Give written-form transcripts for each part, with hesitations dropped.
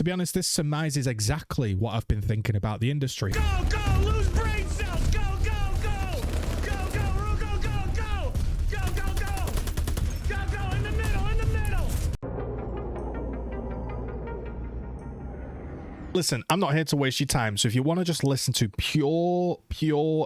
To be honest, this surmises exactly what I've been thinking about the industry. Go, go, lose brain cells. Go, go, go. Go, go, Ru, go, go, go. Go, go, go. Go, go, in the middle, in the middle. Listen, I'm not here to waste your time, so if you want to just listen to pure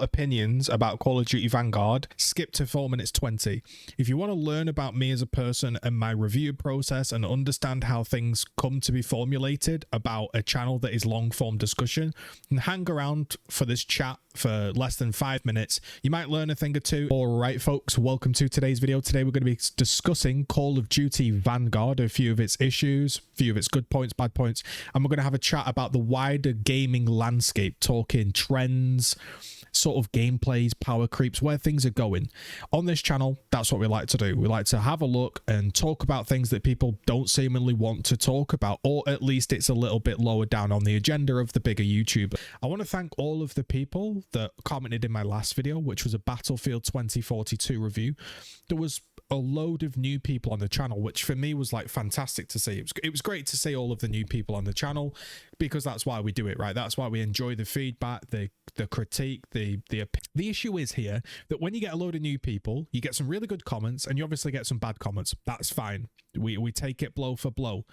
opinions about Call of Duty Vanguard, skip to 4 minutes 20. If you want to learn about me as a person and my review process and understand how things come to be formulated about a channel that is long-form discussion, and hang around for this chat for less than 5 minutes. You might learn a thing or two. All right, folks, welcome to today's video. Today we're going to be discussing Call of Duty Vanguard, a few of its issues, a few of its good points, bad points, and we're going to have a chat about the wider gaming landscape, talking trends, sort of gameplays, power creeps, where things are going. On this channel, that's what we like to do. We like to have a look and talk about things that people don't seemingly want to talk about, or at least it's a little bit lower down on the agenda of the bigger YouTubers. I want to thank all of the people that commented in my last video, which was a Battlefield 2042 review. There was a load of new people on the channel, which for me was like fantastic to see. It was great to see all of the new people on the channel, because that's why we do it, right? That's why we enjoy the feedback, the critique, the issue is here that when you get a load of new people, you get some really good comments and you obviously get some bad comments. That's fine. We take it blow for blow.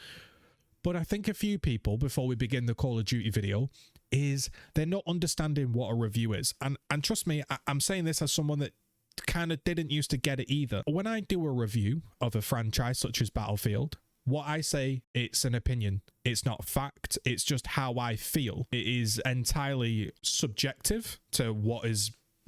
But I think a few people, before we begin the Call of Duty video, is they're not understanding what a review is. And trust me, I'm saying this as someone that kind of didn't used to get it either. When I do a review of a franchise such as Battlefield, what I say, it's an opinion. It's not fact. It's just how I feel. It is entirely subjective to what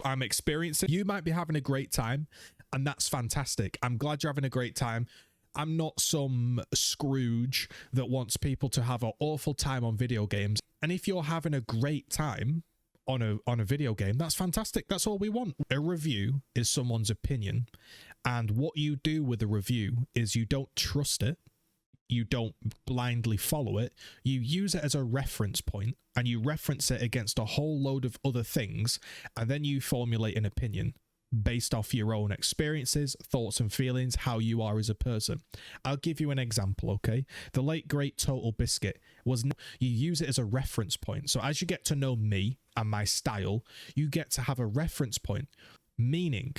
I'm experiencing. You might be having a great time, and that's fantastic. I'm glad you're having a great time. I'm not some Scrooge that wants people to have an awful time on video games. And if you're having a great time on a video game, that's fantastic. That's all we want. A review is someone's opinion, and what you do with a review is you don't trust it. You don't blindly follow it. You use it as a reference point, and you reference it against a whole load of other things, and then you formulate an opinion based off your own experiences, thoughts and feelings, how you are as a person. I'll give you an example, okay? The late great Total Biscuit you use it as a reference point. So as you get to know me and my style, you get to have a reference point. Meaning,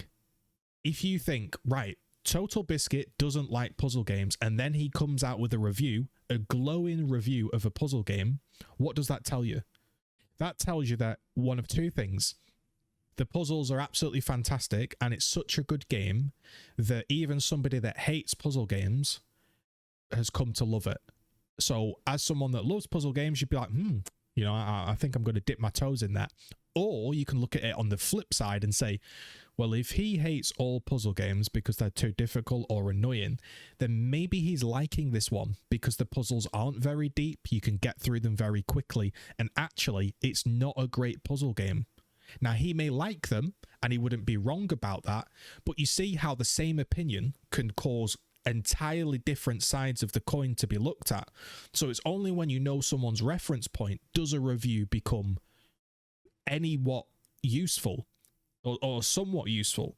if you think, right, Total Biscuit doesn't like puzzle games, and then he comes out with a review, a glowing review of a puzzle game, what does that tell you? That tells you that one of two things. The puzzles are absolutely fantastic, and it's such a good game that even somebody that hates puzzle games has come to love it. So as someone that loves puzzle games, you'd be like, you know, I think I'm going to dip my toes in that. Or you can look at it on the flip side and say, well, if he hates all puzzle games because they're too difficult or annoying, then maybe he's liking this one because the puzzles aren't very deep. You can get through them very quickly. And actually, it's not a great puzzle game. Now, he may like them, and he wouldn't be wrong about that, but you see how the same opinion can cause entirely different sides of the coin to be looked at. So it's only when you know someone's reference point does a review become anywhat useful or somewhat useful.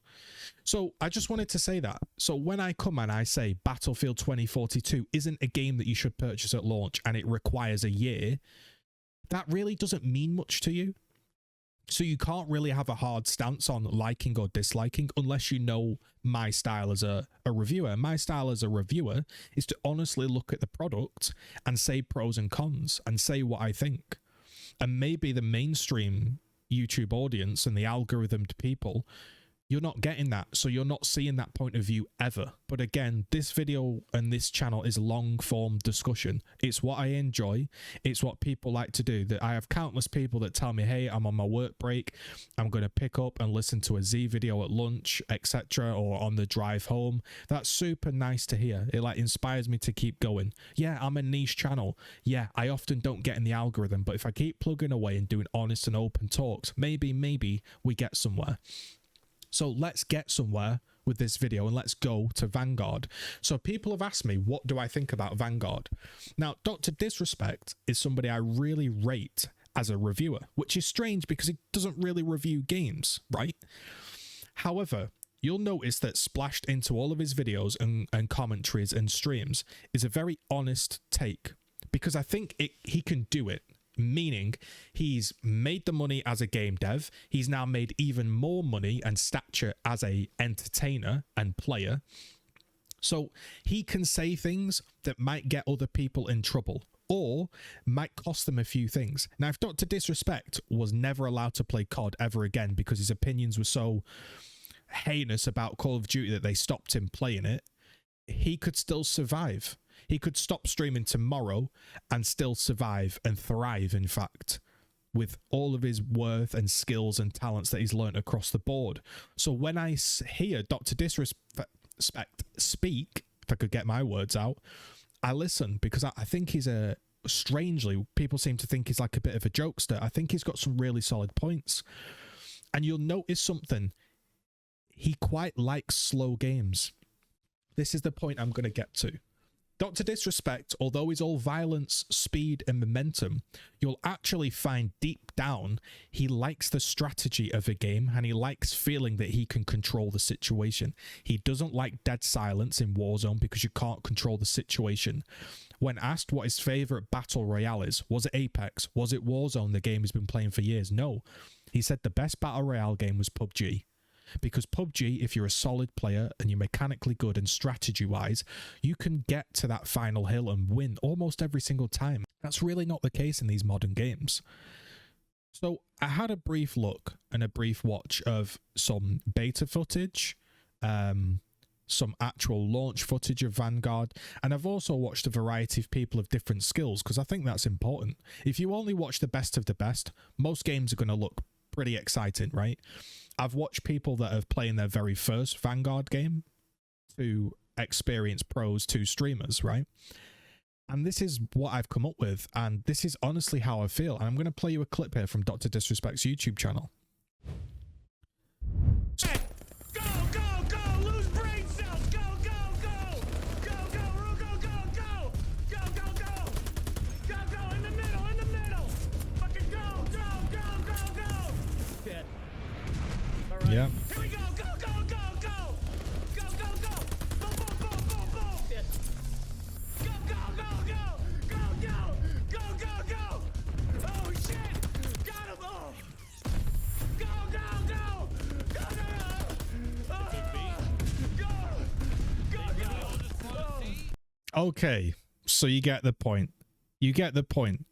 So I just wanted to say that. So when I come and I say Battlefield 2042 isn't a game that you should purchase at launch and it requires a year, that really doesn't mean much to you. So you can't really have a hard stance on liking or disliking unless you know my style as a reviewer. My style as a reviewer is to honestly look at the product and say pros and cons and say what I think. And maybe the mainstream YouTube audience and the algorithmed people, you're not getting that. So you're not seeing that point of view ever. But again, this video and this channel is long form discussion. It's what I enjoy. It's what people like to do. That I have countless people that tell me, hey, I'm on my work break. I'm going to pick up and listen to a Z video at lunch, etc. or on the drive home. That's super nice to hear. It like inspires me to keep going. Yeah, I'm a niche channel. Yeah, I often don't get in the algorithm, but if I keep plugging away and doing honest and open talks, maybe we get somewhere. So let's get somewhere with this video and let's go to Vanguard. So people have asked me, what do I think about Vanguard? Now, Dr. Disrespect is somebody I really rate as a reviewer, which is strange because he doesn't really review games, right? However, you'll notice that splashed into all of his videos and commentaries and streams is a very honest take. because I think he can do it. Meaning, he's made the money as a game dev. He's now made even more money and stature as a entertainer and player. So he can say things that might get other people in trouble or might cost them a few things. Now, if Dr. Disrespect was never allowed to play COD ever again because his opinions were so heinous about Call of Duty that they stopped him playing it, he could still survive. He could stop streaming tomorrow and still survive and thrive, in fact, with all of his worth and skills and talents that he's learned across the board. So when I hear Dr. Disrespect speak, if I could get my words out, I listen, because I think he's strangely, people seem to think he's like a bit of a jokester. I think he's got some really solid points. And you'll notice something. He quite likes slow games. This is the point I'm going to get to. Dr. Disrespect, although he's all violence, speed, and momentum, you'll actually find deep down he likes the strategy of a game and he likes feeling that he can control the situation. He doesn't like dead silence in Warzone because you can't control the situation. When asked what his favourite battle royale is, was it Apex? Was it Warzone, the game he's been playing for years? No. He said the best battle royale game was PUBG. Because PUBG, if you're a solid player and you're mechanically good and strategy-wise, you can get to that final hill and win almost every single time. That's really not the case in these modern games. So I had a brief look and a brief watch of some beta footage, some actual launch footage of Vanguard, and I've also watched a variety of people of different skills, because I think that's important. If you only watch the best of the best, most games are going to look pretty exciting, right? I've watched people that are playing their very first Vanguard game to experienced pros to streamers, right? And this is what I've come up with, and this is honestly how I feel. And I'm going to play you a clip here from Dr. Disrespect's YouTube channel. Hey, go, go, go, lose brain cells, go, go, go, go, go, go, go, go, go, go, go, go, go, in the middle, fucking go, go, go, go, go. Shit. All right. Yeah. Here we go, go, go, go, go, go, go, go, boom, boom, boom, boom, boom. Shit. Go, go, go, go, go, go, go, go, go. Oh shit, got him. Oh. Go, go, go, go, go, Okay, so you get the point. You get the point.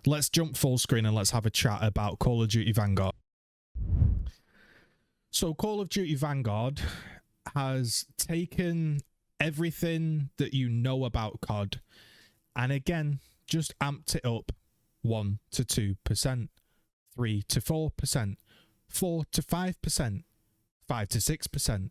Let's jump full screen and let's have a chat about Call of Duty Vanguard. So Call of Duty Vanguard has taken everything that you know about COD and again just amped it up 1 to 2%, 3 to 4%, 4 to 5%, 5 to 6%.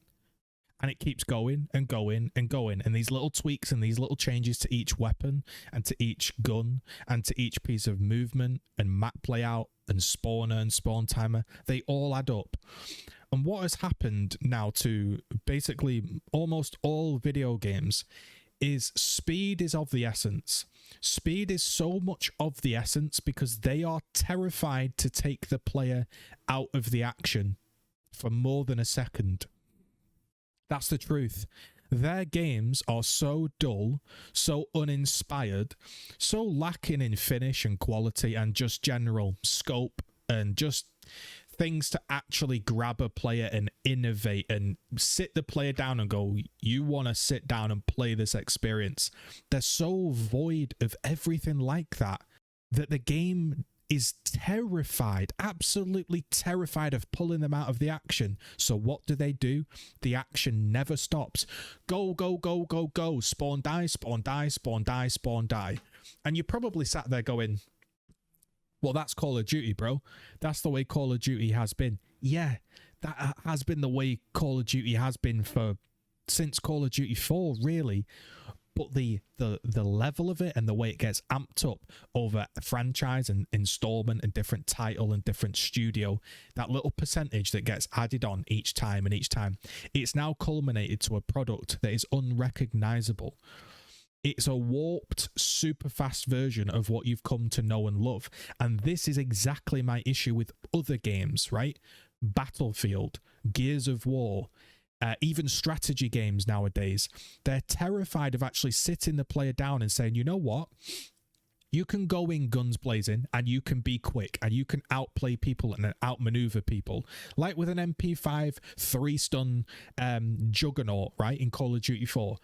And it keeps going and going and going. And these little tweaks and these little changes to each weapon and to each gun and to each piece of movement and map layout and spawner and spawn timer, they all add up. And what has happened now to basically almost all video games is speed is of the essence. Speed is so much of the essence because they are terrified to take the player out of the action for more than a second. That's the truth. Their games are so dull, so uninspired, so lacking in finish and quality and just general scope and just things to actually grab a player and innovate and sit the player down and go, you want to sit down and play this experience. They're so void of everything like that, that the game is terrified, absolutely terrified of pulling them out of the action. So what do? The action never stops. Go, go, go, go, go. Spawn, die, spawn, die, spawn, die, spawn, die. And you probably sat there going, well, that's Call of Duty, bro. That's the way Call of Duty has been. Yeah, that has been the way Call of Duty has been since Call of Duty 4, really. But the level of it and the way it gets amped up over a franchise and installment and different title and different studio, that little percentage that gets added on each time and each time, it's now culminated to a product that is unrecognizable. It's a warped, super fast version of what you've come to know and love. And this is exactly my issue with other games, right? Battlefield, Gears of War, even strategy games nowadays. They're terrified of actually sitting the player down and saying, you know what? You can go in guns blazing and you can be quick and you can outplay people and outmaneuver people. Like with an MP5 3-stun juggernaut, right, in Call of Duty 4.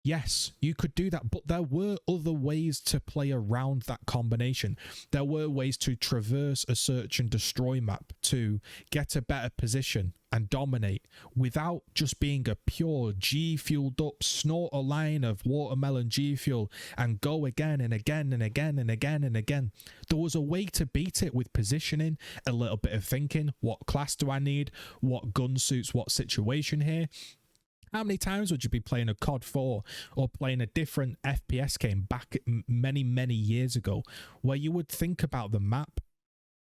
Yes, you could do that, but there were other ways to play around that combination. There were ways to traverse a search and destroy map to get a better position and dominate without just being a pure G fueled up snort a line of watermelon G fuel and go again and again and again and again and again. There was a way to beat it with positioning, a little bit of thinking. What class do I need? What gun suits what situation here? How many times would you be playing a COD 4 or playing a different FPS game back many, many years ago where you would think about the map,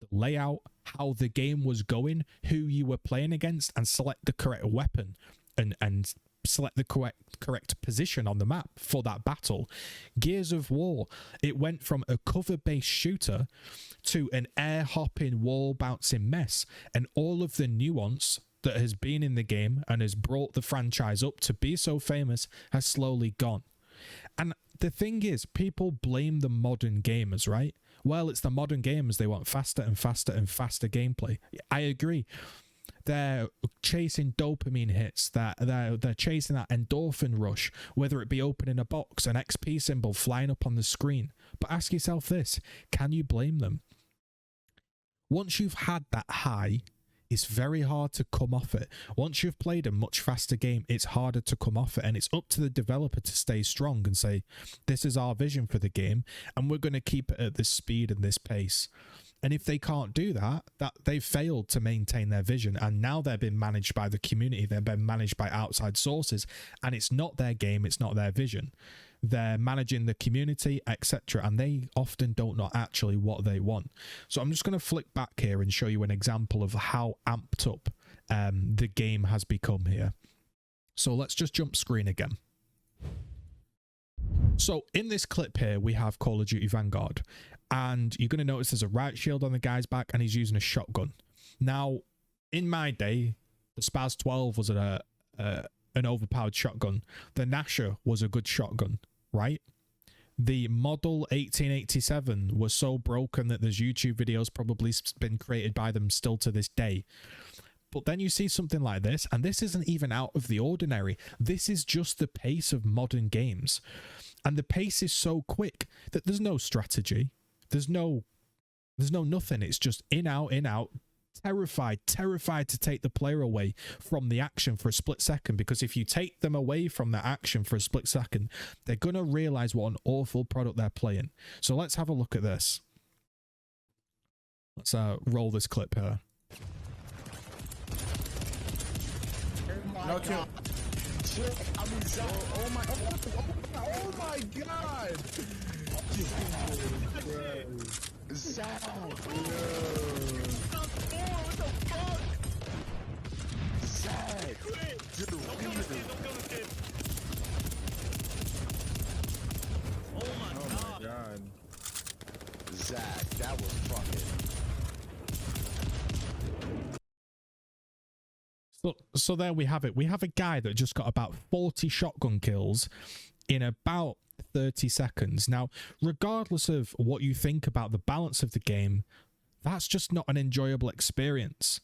the layout, how the game was going, who you were playing against, and select the correct weapon and select the correct position on the map for that battle? Gears of War, it went from a cover-based shooter to an air-hopping, wall-bouncing mess, and all of the nuance that has been in the game and has brought the franchise up to be so famous has slowly gone. And the thing is, people blame the modern gamers, right? Well, it's the modern gamers. They want faster and faster and faster gameplay. I agree. They're chasing dopamine hits, that they're chasing that endorphin rush, whether it be opening a box, an XP symbol flying up on the screen. But ask yourself this, can you blame them? Once you've had that high, it's very hard to come off it. Once you've played a much faster game, it's harder to come off it, and it's up to the developer to stay strong and say, this is our vision for the game, and we're going to keep it at this speed and this pace. And if they can't do that they've failed to maintain their vision, and now they're being managed by the community, they're being managed by outside sources, and it's not their game, it's not their vision. They're managing the community, etc., and they often don't know actually what they want. So I'm just going to flick back here and show you an example of how amped up the game has become here. So let's just jump screen again. So in this clip here, we have Call of Duty Vanguard, and you're going to notice there's a riot shield on the guy's back, and he's using a shotgun. Now, in my day, the Spaz 12 was an overpowered shotgun. The Nasher was a good shotgun, right? The Model 1887 was so broken that there's YouTube videos probably been created by them still to this day. But then you see something like this, and this isn't even out of the ordinary. This is just the pace of modern games. And the pace is so quick that there's no strategy. There's no nothing. It's just in, out, terrified to take the player away from the action for a split second, because if you take them away from that action for a split second, they're going to realize what an awful product they're playing. So let's have a look at this. Let's roll this clip here. No, two. Oh my god! Zach! What the fuck? Zach! Dude, Don't kill this kid. Oh my god. Zach, that was fucking... So there we have it. We have a guy that just got about 40 shotgun kills in about 30 seconds. Now, regardless of what you think about the balance of the game, that's just not an enjoyable experience.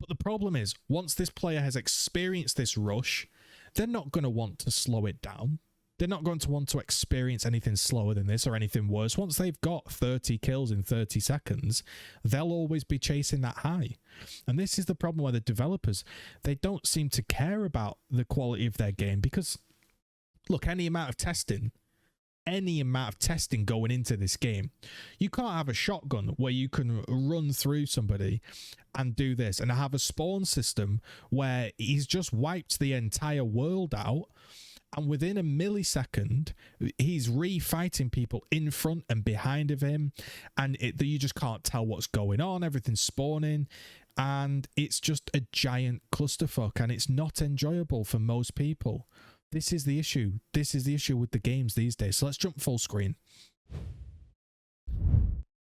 But the problem is, once this player has experienced this rush, they're not going to want to slow it down. They're not going to want to experience anything slower than this or anything worse. Once they've got 30 kills in 30 seconds, they'll always be chasing that high. And this is the problem where the developers, they don't seem to care about the quality of their game, because, look, any amount of testing going into this game, you can't have a shotgun where you can run through somebody and do this and have a spawn system where he's just wiped the entire world out, and within a millisecond he's refighting people in front and behind of him, and you just can't tell what's going on. Everything's spawning, and it's just a giant clusterfuck, and it's not enjoyable for most people. This is the issue. This is the issue with the games these days. So let's jump full screen.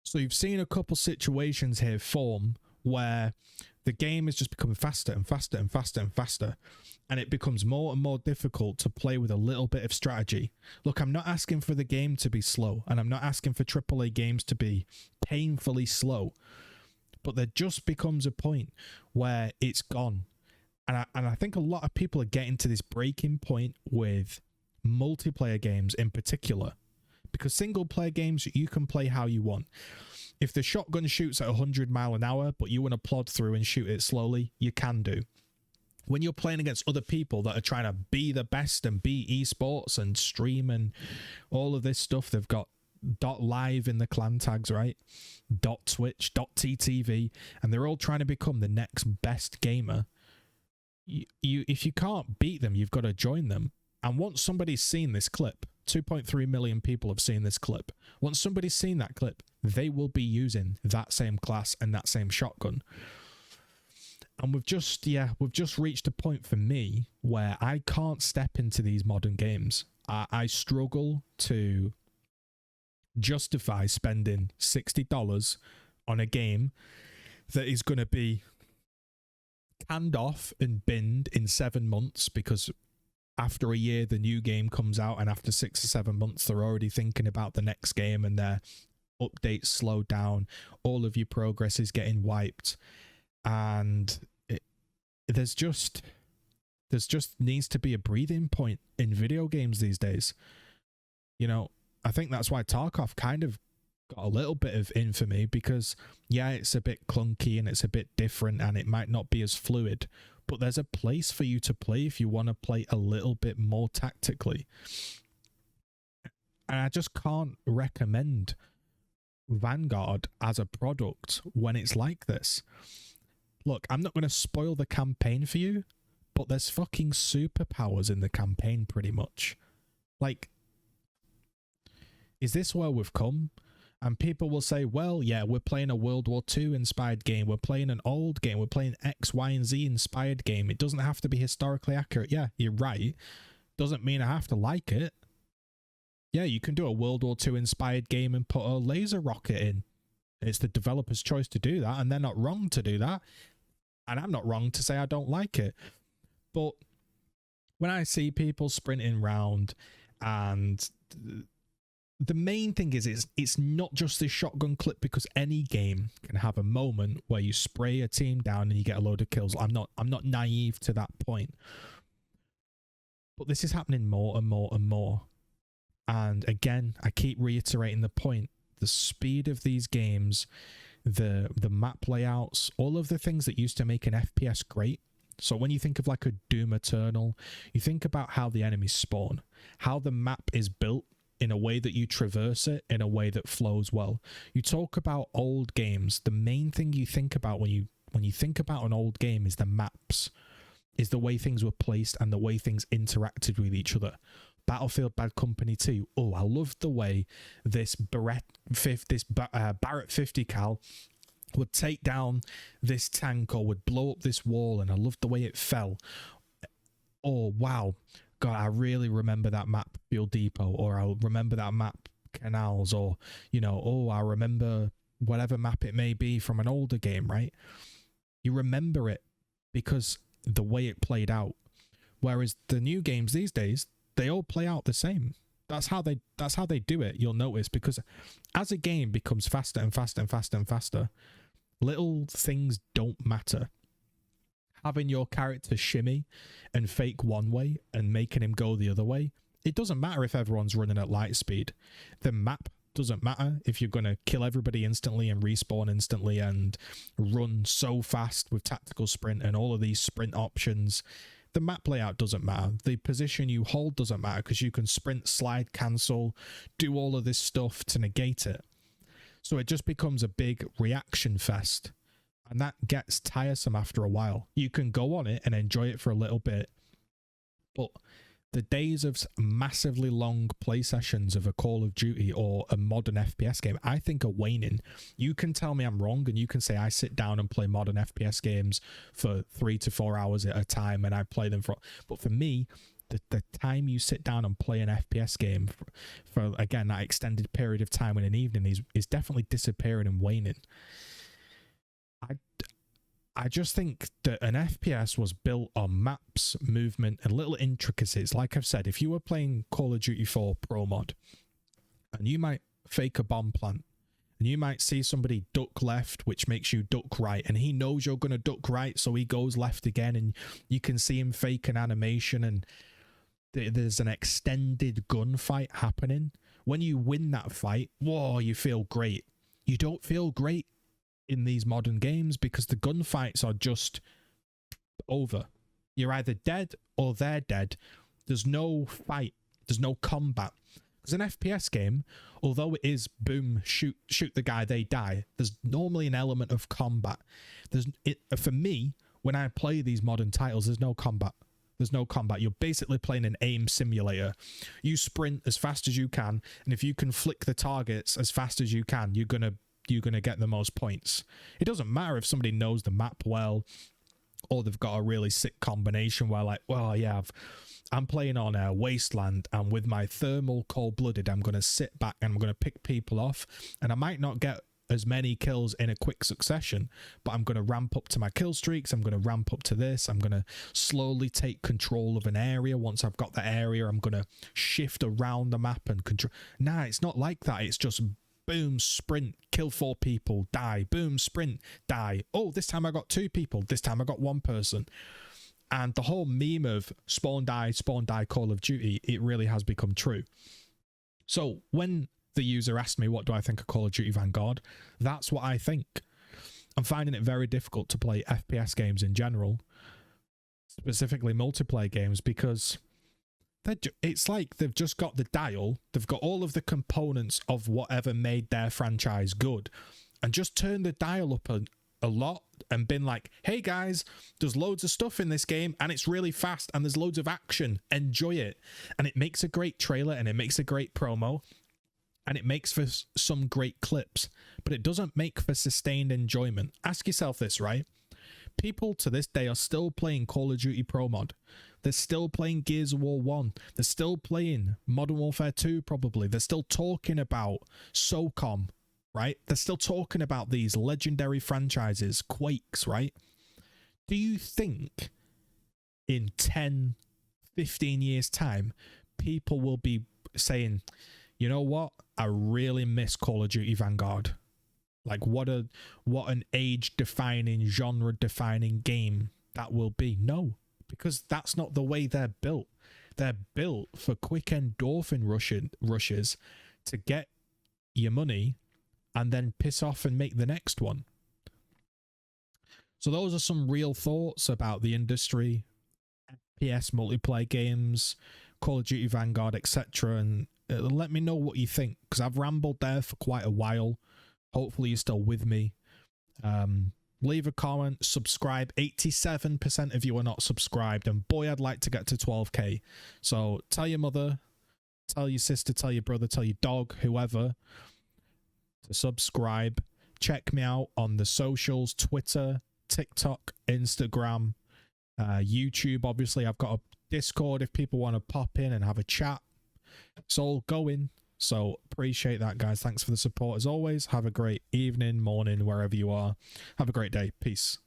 So you've seen a couple situations here form where the game is just becoming faster and faster and faster and faster, and it becomes more and more difficult to play with a little bit of strategy. Look, I'm not asking for the game to be slow, and I'm not asking for AAA games to be painfully slow, but there just becomes a point where it's gone. And I think a lot of people are getting to this breaking point with multiplayer games in particular, because single player games, you can play how you want. If the shotgun shoots at 100 miles an hour, but you want to plod through and shoot it slowly, you can do. When you're playing against other people that are trying to be the best and be esports and stream and all of this stuff, they've got .live in the clan tags, right? .twitch, .ttv, and they're all trying to become the next best gamer. If you can't beat them, you've got to join them. And once somebody's seen this clip, 2.3 million people have seen this clip. Once somebody's seen that clip, they will be using that same class and that same shotgun. And we've just reached a point for me where I can't step into these modern games. I struggle to justify spending $60 on a game that is going to be canned off and binned in 7 months, because after a year the new game comes out, and after 6 or 7 months they're already thinking about the next game, and their updates slow down, all of your progress is getting wiped, and there's just needs to be a breathing point in video games these days. You know, I think that's why Tarkov kind of got a little bit of infamy, because yeah, it's a bit clunky and it's a bit different and it might not be as fluid, but there's a place for you to play if you want to play a little bit more tactically. And I just can't recommend Vanguard as a product when it's like this. Look, I'm not going to spoil the campaign for you, but there's fucking superpowers in the campaign pretty much. Like, is this where we've come? And people will say, well, yeah, we're playing a World War II inspired game. We're playing an old game. We're playing X, Y, and Z inspired game. It doesn't have to be historically accurate. Yeah, you're right. Doesn't mean I have to like it. Yeah, you can do a World War II inspired game and put a laser rocket in. It's the developer's choice to do that, and they're not wrong to do that. And I'm not wrong to say I don't like it. But when I see people sprinting round, and the main thing is it's not just this shotgun clip, because any game can have a moment where you spray a team down and you get a load of kills. I'm not naive to that point. But this is happening more and more and more. And again, I keep reiterating the point. The speed of these games, the map layouts, all of the things that used to make an FPS great. So when you think of like a Doom Eternal, you think about how the enemies spawn, how the map is built in a way that you traverse it in a way that flows well. You talk about old games, the main thing you think about when you think about an old game is the maps, is the way things were placed and the way things interacted with each other. Battlefield Bad Company 2. Oh, I love the way this Barrett 50 cal would take down this tank or would blow up this wall, and I loved the way it fell. Oh, wow. God, I really remember that map, Fuel Depot, or I remember that map, Canals, or, you know, oh, I remember whatever map it may be from an older game, right? You remember it because the way it played out. Whereas the new games these days, they all play out the same. That's how they do it, you'll notice, because as a game becomes faster and faster and faster and faster, little things don't matter. Having your character shimmy and fake one way and making him go the other way, it doesn't matter if everyone's running at light speed. The map doesn't matter if you're going to kill everybody instantly and respawn instantly and run so fast with tactical sprint and all of these sprint options. The map layout doesn't matter. The position you hold doesn't matter, because you can sprint, slide, cancel, do all of this stuff to negate it. So it just becomes a big reaction fest. And that gets tiresome after a while. You can go on it and enjoy it for a little bit, but the days of massively long play sessions of a Call of Duty or a modern FPS game, I think, are waning. You can tell me I'm wrong, and you can say I sit down and play modern FPS games for 3 to 4 hours at a time, and I play them but for me, the time you sit down and play an FPS game for again, that extended period of time in an evening is definitely disappearing and waning. I just think that an FPS was built on maps, movement, and little intricacies. Like I've said, if you were playing Call of Duty 4 Pro Mod, and you might fake a bomb plant, and you might see somebody duck left, which makes you duck right, and he knows you're going to duck right, so he goes left again, and you can see him fake an animation, and there's an extended gunfight happening. When you win that fight, whoa, you feel great. You don't feel great in these modern games because the gunfights are just over. You're either dead or they're dead. There's no fight. There's no combat. Because an FPS game, although it is boom, shoot the guy, they die, there's normally an element of combat. For me, when I play these modern titles, there's no combat. There's no combat. You're basically playing an aim simulator. You sprint as fast as you can, and if you can flick the targets as fast as you can, you're gonna get the most points. It doesn't matter if somebody knows the map well, or they've got a really sick combination where, like, well, yeah, I'm playing on a wasteland, and with my thermal cold-blooded, I'm going to sit back and I'm going to pick people off, and I might not get as many kills in a quick succession, but I'm going to ramp up to my kill streaks. I'm going to ramp up to this. I'm going to slowly take control of an area. Once I've got the area, I'm going to shift around the map and control. Nah, it's not like that. It's just boom, sprint, kill 4 people, die. Boom, sprint, die. Oh, this time I got 2 people. This time I got 1 person. And the whole meme of spawn, die, Call of Duty, it really has become true. So when the user asked me, what do I think of Call of Duty Vanguard? That's what I think. I'm finding it very difficult to play FPS games in general, specifically multiplayer games, because it's like they've just got the dial, they've got all of the components of whatever made their franchise good, and just turned the dial up a lot and been like, hey guys, there's loads of stuff in this game and it's really fast and there's loads of action, enjoy it. And it makes a great trailer and it makes a great promo and it makes for some great clips, but it doesn't make for sustained enjoyment. Ask yourself this, right? People to this day are still playing Call of Duty Pro Mod. They're still playing Gears of War 1. They're still playing Modern Warfare 2 probably. They're still talking about SOCOM, right? They're still talking about these legendary franchises, Quakes, right? Do you think in 10, 15 years' time, people will be saying, you know what? I really miss Call of Duty Vanguard. Like, what an age-defining, genre-defining game that will be. No, because that's not the way they're built. They're built for quick endorphin rushes to get your money and then piss off and make the next one. So those are some real thoughts about the industry, FPS multiplayer games, Call of Duty Vanguard, etc. And let me know what you think, because I've rambled there for quite a while. Hopefully you're still with me. Leave a comment, subscribe. 87% of you are not subscribed, and boy, I'd like to get to 12k. So tell your mother, tell your sister, tell your brother, tell your dog, whoever, to subscribe. Check me out on the socials: Twitter, TikTok, Instagram, YouTube. Obviously, I've got a Discord if people want to pop in and have a chat. It's all going. So appreciate that, guys. Thanks for the support as always. Have a great evening, morning, wherever you are. Have a great day. Peace.